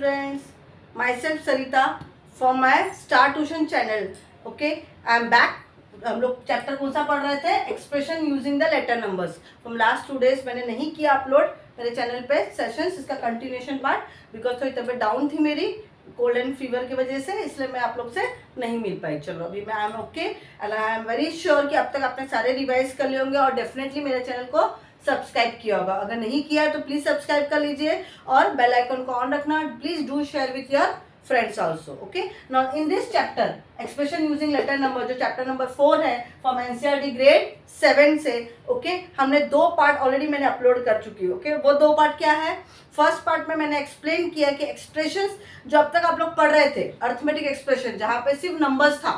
students, myself Sarita from my Star Tuition channel. Okay, I am back. हम लोग chapter कौन सा पढ़ रहे थे? Expression using the letter numbers. From last 2 days मैंने नहीं किया अपलोड मेरे चैनल पे सेशंस, इसका कंटिन्यूएशन पार्ट बिकॉज थोड़ी तबीयत डाउन थी मेरी कोल्ड एंड फीवर की वजह से, इसलिए मैं आप लोग से नहीं मिल पाई. चलो अभी मैं I am okay and I am very sure कि अब तक आपने सारे रिवाइज कर लिए होंगे और डेफिनेटली मेरे चैनल को सब्सक्राइब किया होगा. अगर नहीं किया है तो प्लीज सब्सक्राइब कर लीजिए और बेल आइकन को ऑन रखना. Please do share with your friends also. Okay, now in this chapter expression using letter number, जो चैप्टर नंबर 4 है फ्रॉम एनसीईआरटी ग्रेड 7 से. ओके, हमने 2 पार्ट ऑलरेडी मैंने अपलोड कर चुकी हूँ. ओके, वो 2 पार्ट क्या है? फर्स्ट पार्ट में मैंने एक्सप्लेन किया कि एक्सप्रेशंस जो अब तक आप लोग पढ़ रहे थे, अर्थमेटिक एक्सप्रेशन जहाँ पे सिर्फ नंबर्स था,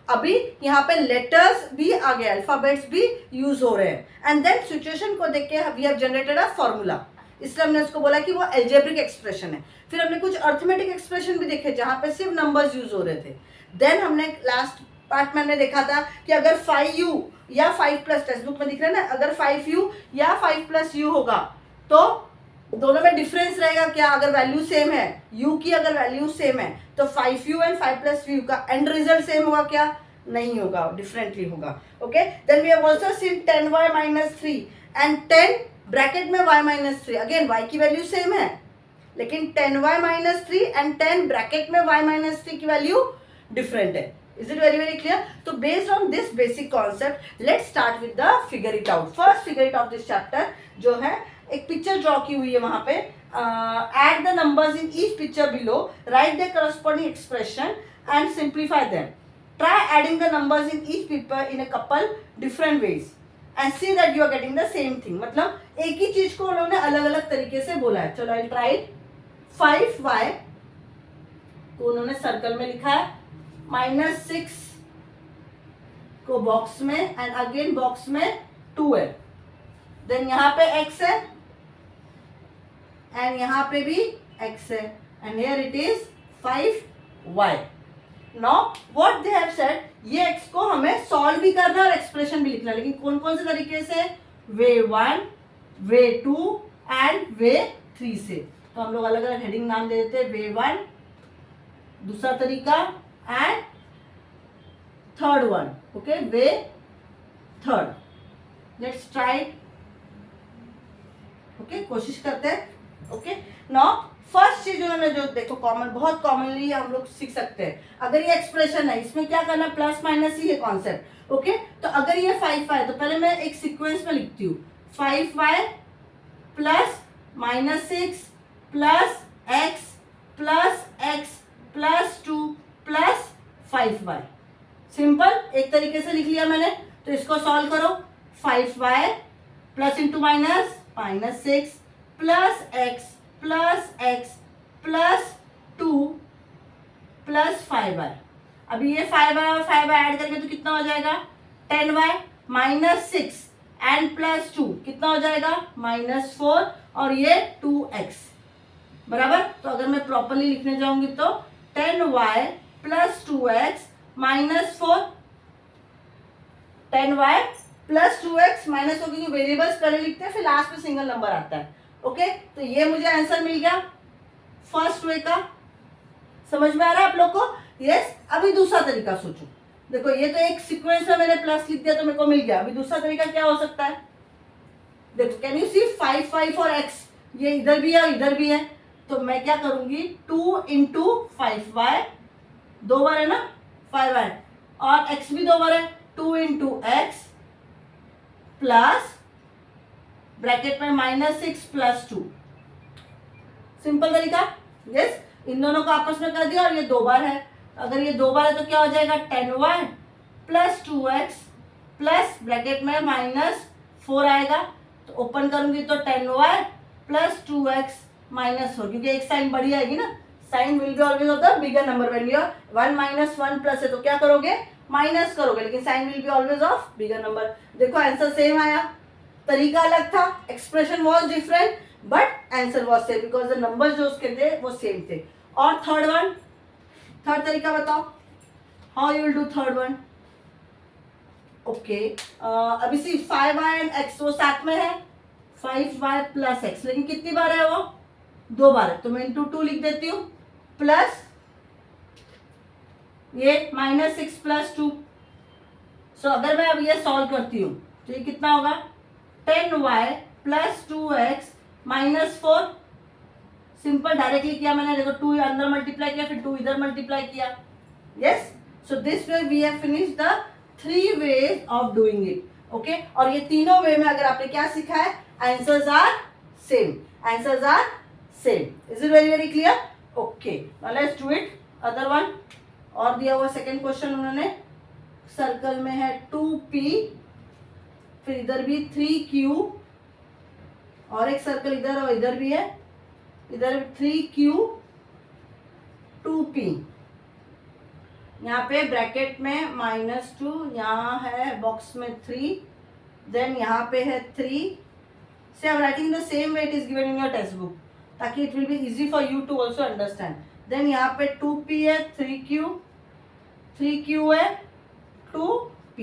अभी यहाँ पे लेटर्स भी आ गए, अल्फाबेट्स भी यूज हो रहे हैं. एंड देन सिचुएशन को देख के we have generated a formula, इसलिए हमने उसको बोला कि वो एल्जेब्रिक एक्सप्रेशन है. फिर हमने कुछ अर्थमेटिक एक्सप्रेशन भी देखे जहाँ पे सिर्फ नंबर्स यूज हो रहे थे. देन हमने लास्ट पार्ट में हमने देखा था कि अगर 5u या 5 प्लस, टेक्स्ट बुक में दिख रहा है ना, अगर 5u या 5 प्लस u होगा तो दोनों में डिफरेंस रहेगा क्या? अगर वैल्यू सेम है, u की अगर वैल्यू सेम है तो 5u एंड 5 प्लस u का एंड रिजल्ट सेम होगा क्या? नहीं होगा, डिफरेंटली होगा. Okay, then we have also seen 10y minus 3 and 10 bracket में y माइनस 3. अगेन y की वैल्यू सेम है लेकिन 10y माइनस 3 एंड 10 ब्रैकेट में y माइनस 3 की वैल्यू डिफरेंट है. Is it very very clear? तो based on this basic concept let's start with the figure it out. First figure it out this chapter जो है, एक picture draw की हुई है वहां पे. Add the numbers in each picture below, write the corresponding expression and simplify them. Try adding the numbers in each paper in a couple different ways and see that you are getting the same thing. मतलब एक ही चीज को उन्होंने अलग अलग तरीके से बोला है. चलो I'll try it. 5y को उन्होंने सर्कल में लिखा है, -6 को बॉक्स में एंड अगेन बॉक्स में 2 है. देन यहाँ पे x है एंड यहाँ पे भी x है and here it is 5y. Now what they have said, ये x को हमें सॉल्व भी करना है और एक्सप्रेशन भी लिखना है, लेकिन कौन कौन से तरीके से? वे 1, वे 2 एंड वे 3 से. तो हम लोग अलग अलग हेडिंग नाम दे देते हैं. वे 1 दूसरा तरीका and third one. Okay, way third. Let's try. Okay, कोशिश करते हैं. ओके, नाउ फर्स्ट चीज उन्होंने जो देखो कॉमन, बहुत कॉमनली हम लोग सीख सकते हैं. अगर ये एक्सप्रेशन है, इसमें क्या करना? प्लस माइनस ही है कॉन्सेप्ट. ओके, तो अगर ये 5y है तो पहले मैं एक सीक्वेंस में लिखती हूँ. 5y plus -6 plus x plus 2 plus 5y. Simple, एक तरीके से लिख लिया मैंने. तो इसको सॉल्व करो. 5y plus into minus -6 plus x plus 2 plus 5y. अभी ये 5y और 5y ऐड करके तो कितना हो जाएगा? 10y माइनस 6 एंड प्लस 2 कितना हो जाएगा? -4 और ये 2x बराबर. तो अगर मैं प्रॉपरली लिखने जाऊंगी तो 10y plus 2x minus 4, 10y plus 2x minus 4, क्योंकि वेरिएबल्स पहले लिखते हैं फिर लास्ट में सिंगल नंबर आता है. ओके, तो ये मुझे आंसर मिल गया फर्स्ट वे का. समझ में आ रहा है आप लोग को? यस. अभी दूसरा तरीका सोचो. देखो ये तो एक सीक्वेंस में मैंने प्लस लिख दिया तो मेरे को मिल गया. अभी दूसरा तरीका क्या हो सकता है? देखो, कैन यू सी 5 और x, ये इधर भी है इधर भी है. तो मैं क्या करूंगी? 2 इंटू 5y, 2 बार है ना 5y, और x भी 2 बार है, 2 इंटू x प्लस ब्रैकेट में -6 प्लस 2. सिंपल तरीका. यस, इन दोनों को आपस में कर दिया और ये 2 बार है. अगर ये 2 बार है तो क्या हो जाएगा? 10y plus 2x plus bracket में -4 आएगा. तो ओपन करूंगी तो 10y प्लस 2x -4, क्योंकि एक साइन बड़ी आएगी ना. Sign will be always of the bigger number. When your 1 minus 1 plus है तो क्या करोगे? माइनस करोगे, लेकिन sign will be always of bigger number. देखो आंसर सेम आया, तरीका अलग था, expression was different but answer was same because the number जो उसके थे वो सेम थे. और थर्ड वन, थर्ड तरीका बताओ, how you will do third one? Okay, अभी सी 5y एंड x वो साथ में है, 5y प्लस x, लेकिन कितनी बार है वो? 2 बार है तो मैं इंटू 2 लिख देती हूँ, प्लस ये -6 + 2। सो अगर मैं अब ये सॉल्व करती हूँ तो ये कितना होगा, 10y + 2x -4। सिंपल डायरेक्टली किया मैंने, देखो 2 अंदर मल्टीप्लाई किया, फिर 2 इधर मल्टीप्लाई किया। Yes, so this way we have finished the 3 ways of doing it. Okay, और ये तीनों वे में अगर आपने क्या सीखा है, answers are same, answers are same. Is it very very clear? Okay, now let's do it other one. और दिया हुआ सेकंड क्वेश्चन उन्होंने, सर्कल में है 2p, फिर इधर भी 3q, और एक सर्कल इधर और इधर भी है, इधर 3q 2p, यहाँ पे ब्रैकेट में -2, यहाँ है बॉक्स में 3, देन यहाँ पे है 3। Say I am writing the same way it is given in your textbook, ताकि it will be easy for you to also understand. Then यहाँ पे 2p है, 3q है, 2p।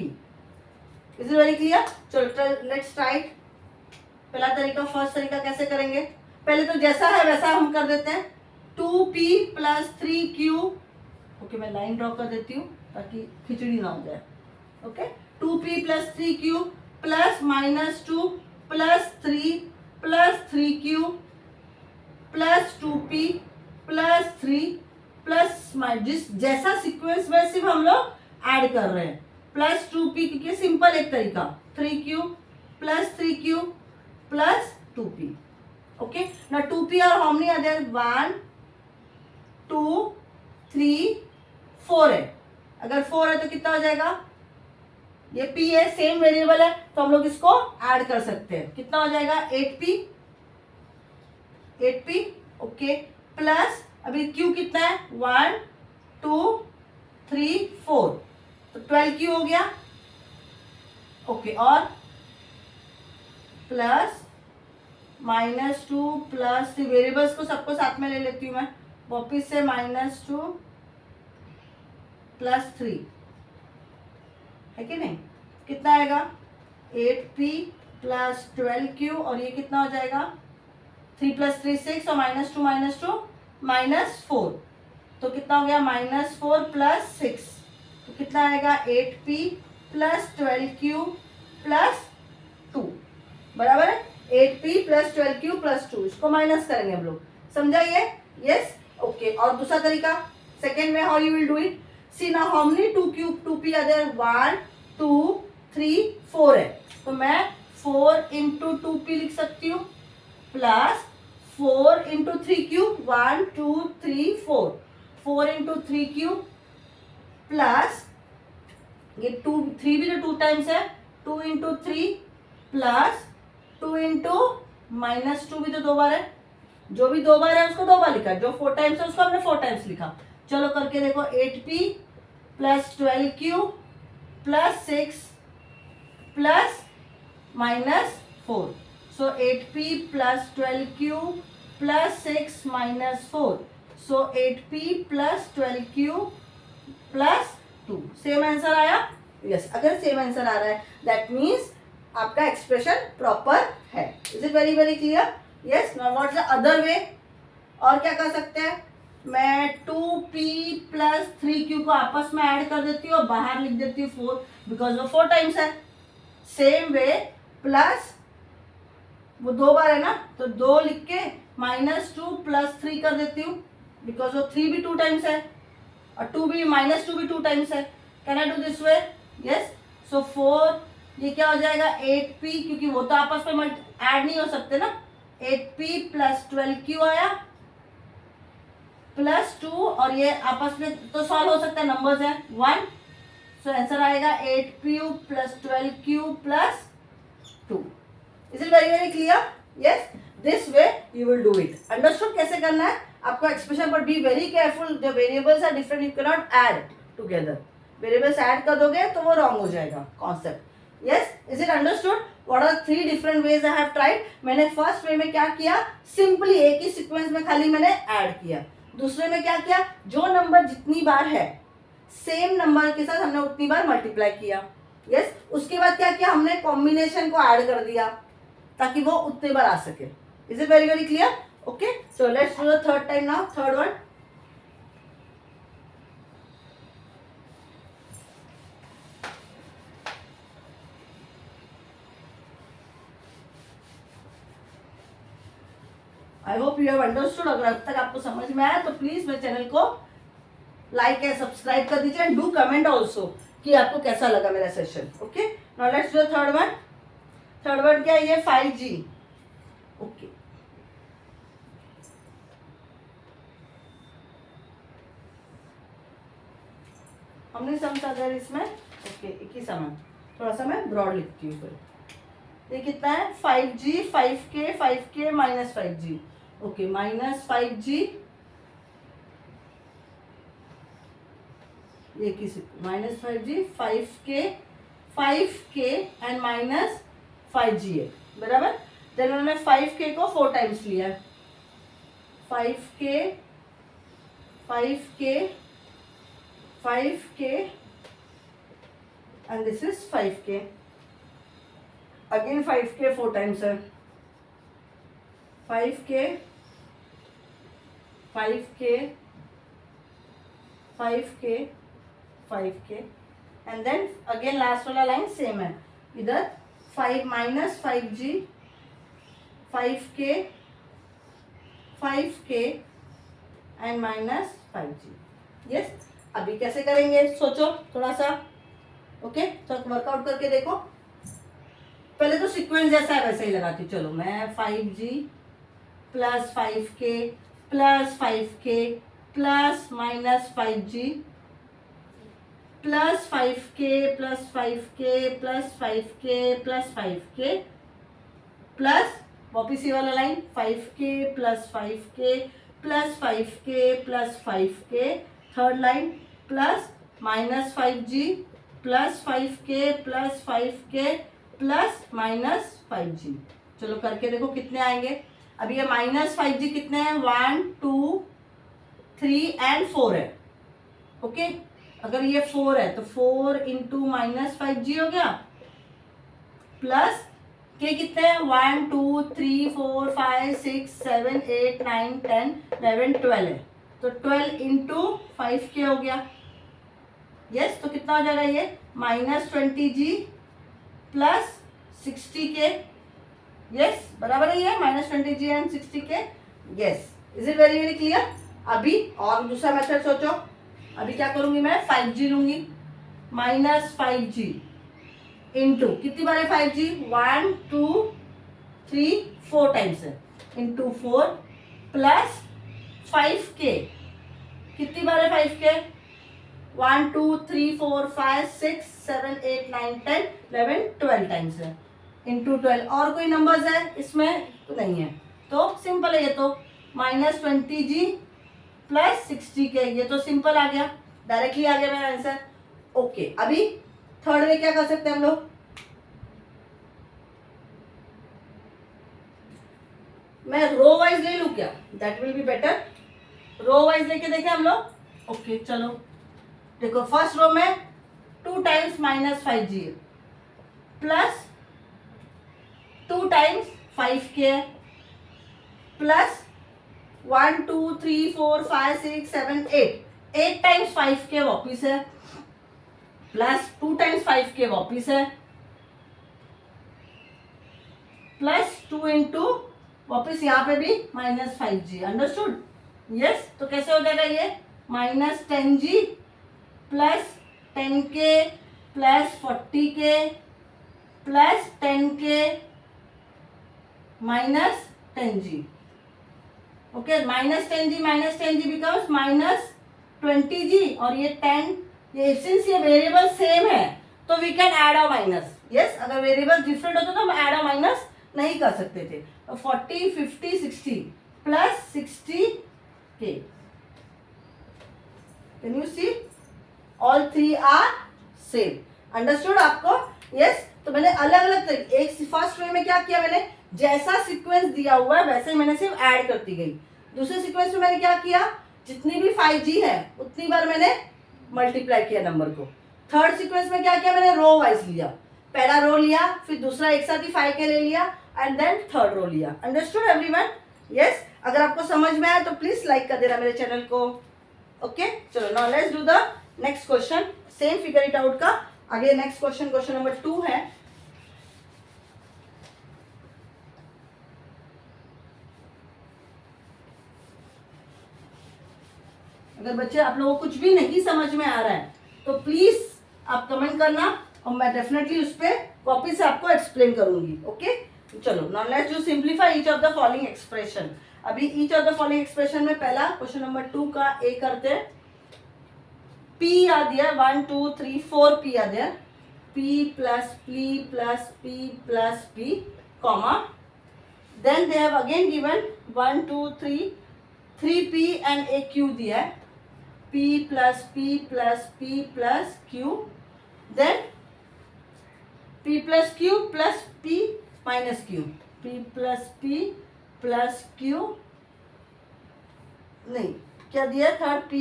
Is it very clear? चलो let's try it. पहला तरीका, first तरीका कैसे करेंगे, पहले तो जैसा है वैसा हम कर देते हैं, 2p + 3q। ओके, मैं लाइन ड्रॉ कर देती हूँ ताकि खिचड़ी ना हो जाए। Okay, 2p + 3q plus -2 + 3 + 3q + 2p + 3 plus जिस जैसा सीक्वेंस में सिर्फ हम लोग ऐड कर रहे हैं, +2p, क्योंकि सिंपल एक तरीका, 3q + 3q + 2p। ओके, ना 2p और हाउ मेनी आर देयर, 1 2 3 4 है। अगर 4 है तो कितना हो जाएगा, ये p है, सेम वेरिएबल है तो हम लोग इसको ऐड कर सकते हैं। कितना हो जाएगा, 8p। ओके, प्लस अभी q कितना है, 1 2 3 4, तो 12q हो गया। ओके, और प्लस -2 प्लस वेरिएबल्स को सबको साथ में ले लेती हूँ मैं वापिस से, -2 + 3 है कि नहीं, कितना आएगा, 8p + 12q, और ये कितना हो जाएगा, 3 + 3 6, और -2 -4, तो कितना हो गया, -4 + 6, तो कितना आएगा, 8p + 12q + 2, बराबर है। 8p + 12q + 2, इसको माइनस करेंगे हम लोग, समझा ये? Yes, okay. और दूसरा तरीका, सेकेंड में how you will do it, see now how many 2p are there, 1 2 3 4 है, तो मैं 4 × 2p लिख सकती हूँ, प्लस 4 × 3q, 1 2 3 4, 4 × 3q प्लस ये 2 3 भी तो 2 टाइम्स है, 2 × 3 प्लस 2 × -2 भी तो 2 बार है, जो भी 2 बार है उसको 2 बार लिखा, जो 4 टाइम्स है उसको हमने 4 टाइम्स लिखा। चलो करके देखो, 8p + 12q + 6 plus -4, so 8p + 12q + 6 -4, so 8p + 12q + 2। Same answer आया? यस, अगर सेम आंसर आ रहा है दैट मीन्स आपका एक्सप्रेशन प्रॉपर है। Is it very very clear? Yes, now what's the other way, और क्या कर सकते हैं, मैं 2p + 3q को आपस में ऐड कर देती हूँ और बाहर लिख देती हूँ 4, बिकॉज वो 4 टाइम्स है। सेम वे, प्लस वो 2 बार है ना, तो 2 लिख के -2 + 3 कर देती हूँ, बिकॉज वो 3 भी 2 टाइम्स है और 2 भी -2 भी 2 टाइम्स है। Can I do this way? Yes, so 4, ये क्या हो जाएगा, 8p, क्योंकि वो तो आपस में ऐड नहीं हो सकते ना, 8p + 12q आया +2, और ये आपस में तो सॉल्व हो सकता है, नंबर्स है 1, सो आंसर आएगा 8p + 12q + 2। Is it very very clear? Yes, this way you will do it. Understood कैसे करना है आपको expression, but be very careful, the variables are different, you can not add together. Variables add कर दोगे तो वो wrong हो जाएगा concept. Yes, is it understood? What are 3 different ways I have tried. मैंने फर्स्ट वे में क्या किया, सिंपली एक ही सीक्वेंस में खाली मैंने ऐड किया। दूसरे में क्या किया, जो नंबर जितनी बार है सेम नंबर के साथ हमने उतनी बार मल्टीप्लाई किया। यस, उसके बाद क्या किया, हमने कॉम्बिनेशन को ऐड कर दिया ताकि वो उतने बार आ सके। Is it very very clear? Okay, so let's do the third time now. Third one. I hope you have understood. अगर अब तक आपको समझ में आया तो प्लीज मेरे चैनल को लाइक एंड सब्सक्राइब कर दीजिए एंड डू कमेंट ऑल्सो कि आपको कैसा लगा मेरा session. Okay, now let's do third one. Third one क्या है ये? 5G. ओके, हमने समझा अगर इसमें. ओके, एक ही समान. थोड़ा सा मैं ब्रॉड लिखती हूँ फिर. ये कितना है? 5G, 5K, 5K minus 5G. Okay, minus 5G. ये किसी minus 5G, 5K and minus 5G है. बराबर. देन उन्होंने 5K को 4 टाइम्स लिया. 5K, 5K, 5K and this is 5K. Again 5K 4 times है. 5K, 5K, 5K, 5K and then again last वाला line same है. इधर 5 minus 5G, 5K, 5K and minus 5G. Yes, अभी कैसे करेंगे सोचो थोड़ा सा. ओके, तो वर्कआउट करके देखो. पहले तो सीक्वेंस जैसा है वैसे ही लगाती. चलो मैं 5G plus 5K plus 5K plus minus 5G plus 5K plus 5K plus 5K plus 5K plus वापिस ये वाला line 5K plus 5K plus 5K plus 5K. Third line plus minus 5G plus 5K plus 5K plus minus 5G. चलो करके देखो कितने आएंगे. अभी ये माइनस 5G कितने हैं? 1 2 3 एंड 4 है. ओके, अगर ये 4 है तो 4 इंटू माइनस 5G हो गया. प्लस के कितने हैं? 1 2 3 4 5 6 7 8 9 10 11 12 है. तो 12 इंटू 5K हो गया. यस, तो कितना हो जाएगा ये? Minus 20G plus 60K. Yes, बराबर है ये minus 20G and 60K. Yes, is it very very clear. अभी और दूसरा मेथड सोचो. अभी क्या करूंगी मैं? 5G लूंगी. माइनस 5G इंटू कितनी बार है 5G? 1 2 3 4 टाइम्स है. Into 4 plus 5K. कितनी बार है 5K? 1 2 3 4 5 6 7 8 9 10 11 12 टाइम्स है. इंटू 12. और कोई नंबर्स है इसमें? तो नहीं है. तो सिंपल है ये तो. Minus 20G plus 60K. ये तो सिंपल आ गया, डायरेक्टली आ गया मेरा आंसर. ओके, अभी थर्ड में क्या कर सकते हैं हम लोग? मैं रो वाइज ले लूं क्या? That will be better. Row wise लेके देखें हम लोग. ओके, चलो देखो. फर्स्ट रो में 2 times minus 5G plus 2 times 5K plus 1 2 3 4 5 6 7 8 times 5K वापिस है प्लस 2 टाइम्स 5K वापिस है प्लस 2 इंटू वापिस यहाँ पे भी माइनस 5G. अंडरस्टूड. यस, तो कैसे हो जाएगा ये? Minus 10G plus 10K plus 40K plus 10K minus 10G. Okay, minus 10G becomes minus 20G. और ये 10, ये सिंस ये वेरिएबल सेम है तो वी कैन ऐड और माइनस. यस, अगर वेरिएबल डिफरेंट होता तो हम ऐड और माइनस नहीं कर सकते थे. तो 40 50 60 plus 60K. Can you see? All 3 are same. Understood आपको? यस, तो मैंने अलग अलग तरीके. एक फर्स्ट वे में क्या किया मैंने? जैसा सीक्वेंस दिया हुआ है वैसे ही मैंने सिर्फ ऐड करती गई. दूसरे सीक्वेंस में मैंने क्या किया? जितनी भी 5G है उतनी बार मैंने मल्टीप्लाई किया नंबर को. थर्ड सीक्वेंस में क्या किया? मैंने रो वाइज लिया. पहला रो लिया, फिर दूसरा एक साथ ही 5K ले लिया एंड देन थर्ड रो लिया. Understood everyone? यस, अगर आपको समझ में आया तो प्लीज लाइक कर देना मेरे चैनल को। ओके चलो now let's do the next question, same figure it out का आगे नेक्स्ट क्वेश्चन, क्वेश्चन नंबर 2 है। अगर बच्चे आप लोगों को कुछ भी नहीं समझ में आ रहा है तो प्लीज आप कमेंट करना और मैं डेफिनेटली उस पर वापिस से आपको एक्सप्लेन करूंगी। ओके चलो now let's do simplify each of the following expression. अभी each of the following expression में पहला क्वेश्चन नंबर 2 का ए करते हैं। पी आ दिया 1 2 3 4 पी आ दिया, p plus p comma, then they have again given 1 2 3 3p and a q दिया है, p प्लस क्यू, देन p plus q plus p minus q, p plus q नहीं क्या दिया थर्ड p,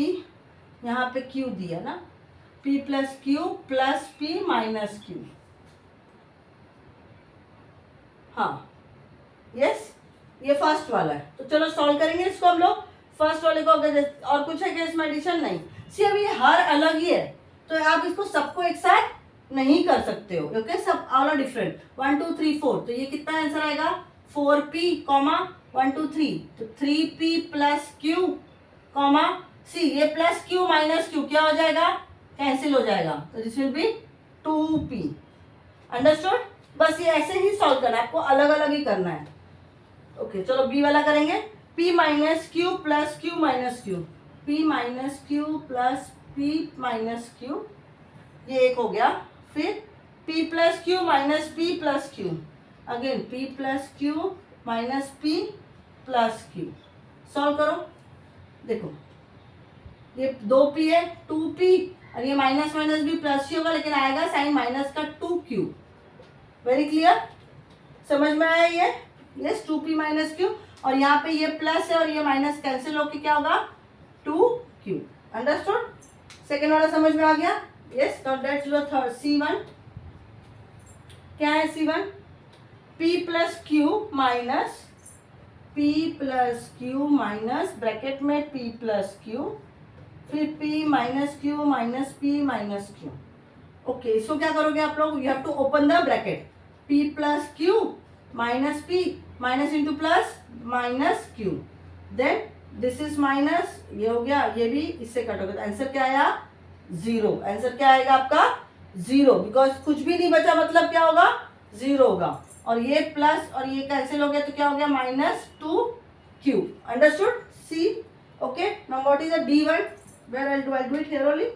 यहाँ पे q दिया ना, p plus q plus p minus Q. हाँ यस ये फर्स्ट वाला है, तो चलो सॉल्व करेंगे इसको हम लोग। फर्स्ट वाले को अगर और कुछ है कि इसमें एडिशन नहीं, सी अब ये हर अलग ही है तो आप इसको सबको एक साथ नहीं कर सकते हो, ओके सब ऑल डिफरेंट। 1 2 3 4 तो ये कितना आंसर आएगा 4p कॉमा 1 2 3 तो 3p प्लस q कॉमा सी, ये प्लस q माइनस q क्या हो जाएगा कैंसिल हो जाएगा, तो this will B 2p। Understood? बस ये ऐसे ही सॉल्व करना है, आपको अलग अलग ही करना है। ओके चलो बी वाला करेंगे, p minus Q plus q minus q, p minus Q plus p minus Q, ये एक हो गया। फिर p plus q minus p plus Q, again p plus q minus p plus Q. Solve करो, देखो ये 2p है 2p और ये माइनस माइनस भी प्लस ही होगा लेकिन आएगा साइन माइनस का 2q। वेरी क्लियर, समझ में आया ये? यस 2p माइनस क्यू और यहाँ पे ये प्लस है और ये माइनस कैंसिल होके क्या होगा 2q। अंडरस्टूड? सेकेंड वाला समझ में आ गया? Yes now let's do third C1। क्या है C1? p plus q minus bracket में p प्लस क्यू, फिर p minus q minus p minus q. Okay इसको क्या करोगे आप लोग, you have to open the bracket, p plus q minus p minus into plus minus q, then this is minus, ये हो गया, ये भी इससे कट हो गया, आंसर क्या आया 0। आंसर क्या आएगा आपका 0, बिकॉज कुछ भी नहीं बचा मतलब क्या होगा 0 होगा, और ये प्लस और ये कैंसिल हो गया तो क्या हो गया minus 2q। Understood? See okay now what is the D1, where I do it here only,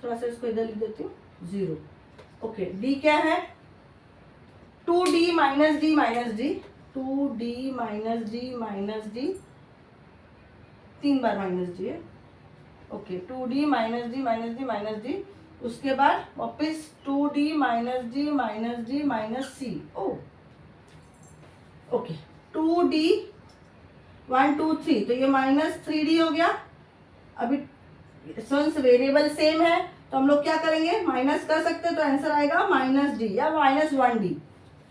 थोड़ा सा इसको इधर लिख देती हूँ 0। ओके डी क्या है 2d minus d minus d, 2d minus d minus d, 3 बार माइनस d है। Okay 2d minus d minus d minus d, उसके बाद वापस 2d minus d minus d minus c। ओ ओके 2d 1 2 3 तो ये minus 3d हो गया। अभी since variable same है तो हम लोग क्या करेंगे माइनस कर सकते हैं, तो आंसर आएगा माइनस d या माइनस 1d।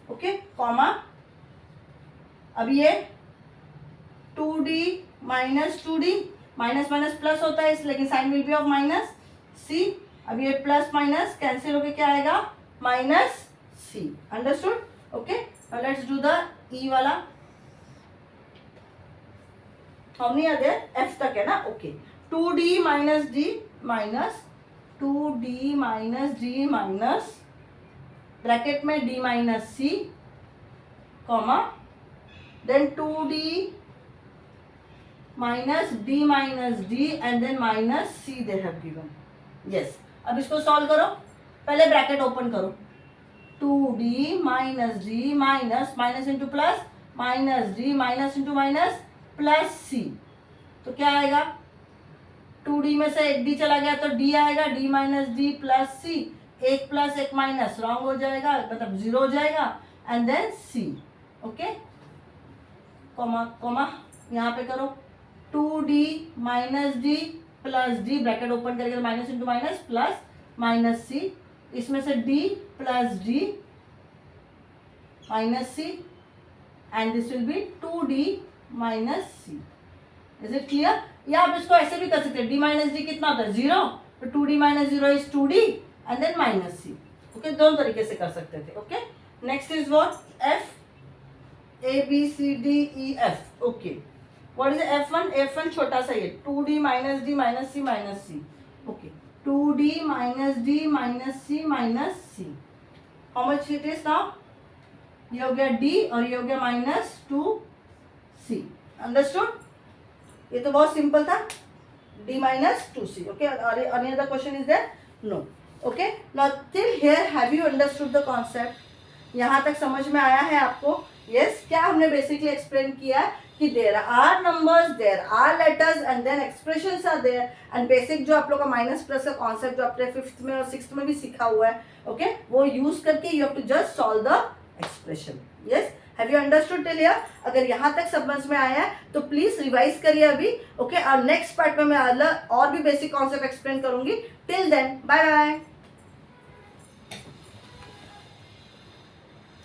ओके कॉमा, अब ये 2d minus 2d, minus minus plus होता है इसलिए sign will be of minus c, अब ये प्लस माइनस कैंसिल होके क्या आएगा minus c। Understood? Okay now let's do the E वाला, हम नहीं आते f तक है ना। Okay 2d minus d minus 2d minus d minus bracket में d minus c comma, then 2d minus d minus d and then minus c they have given. Yes अब इसको सॉल्व करो, पहले ब्रैकेट ओपन करो, 2d minus d minus minus into plus minus d minus into minus plus c, तो क्या आएगा 2d में से एक d चला गया तो d आएगा, d minus d plus c, एक प्लस एक माइनस रॉन्ग हो जाएगा मतलब 0 हो जाएगा and then c। Okay comma comma यहाँ पे करो 2d minus d plus d bracket open करके minus into minus plus minus c, इसमें से d plus d minus c and this will be 2d minus c। Is it clear? या आप इसको ऐसे भी कर सकते हैं, d माइनस डी कितना होता है 0, तो 2d minus 0 is 2d and then minus c. Okay, दोनों तरीके से कर सकते थे. Okay, next is what f a b c d e f. Okay, what is f1? f1 छोटा सा ये 2d minus d minus c minus c. Okay, 2d minus d minus c minus c. How much it is now? ये हो गया d और ये हो गया माइनस 2c. अंडरस्टूड? ये तो बहुत सिंपल था, d minus 2c. Okay, any other question is there? No. Okay, now till here have you understood the concept? यहाँ तक समझ में आया है आपको? Yes, क्या हमने बेसिकली एक्सप्लेन किया है कि there are numbers, there are letters and then expressions are there. And basic जो आप लोग का माइनस प्लस का कॉन्सेप्ट जो आपने 5th में और 6th में भी सीखा हुआ है, ओके, वो यूज करके you have to just solve the expression. Yes, have you understood till here? अगर यहाँ तक समझ में आया है तो प्लीज रिवाइज करिए अभी. ओके, और नेक्स्ट पार्ट में मैं और भी बेसिक कॉन्सेप्ट एक्सप्लेन करूंगी. Till then, bye bye.